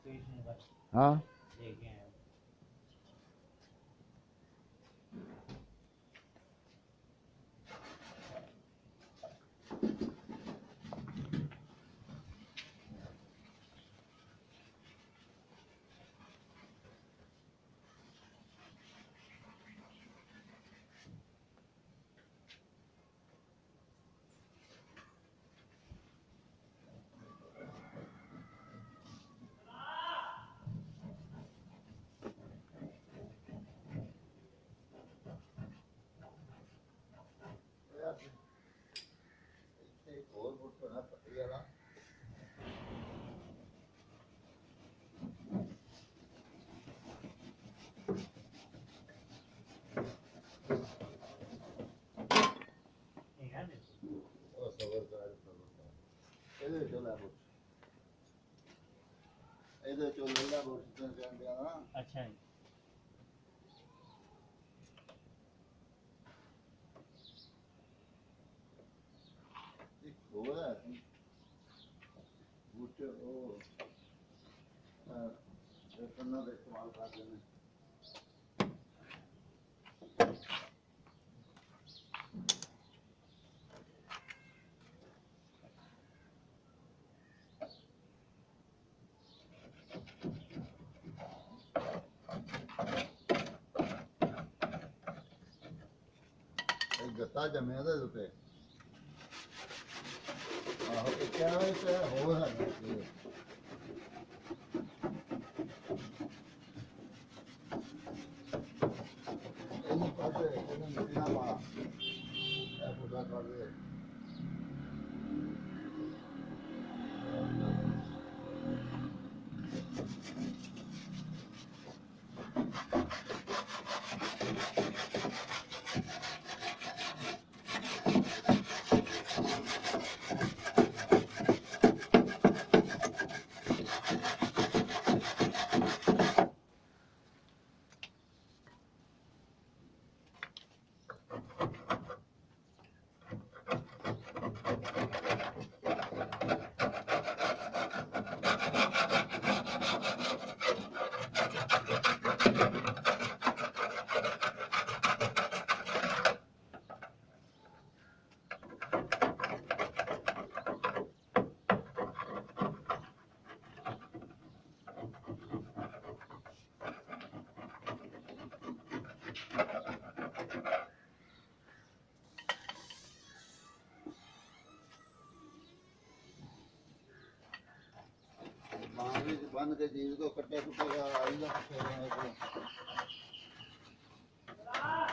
हाँ अच्छा बूटे वो इस्तेमाल करते हैं गत्ता जमे दे उते आहो ते क्या है ते हो है इन पासे इन मिलना मा ए पूरा कर दे बंद के चीज को कट्टे कुट्टे का आईगा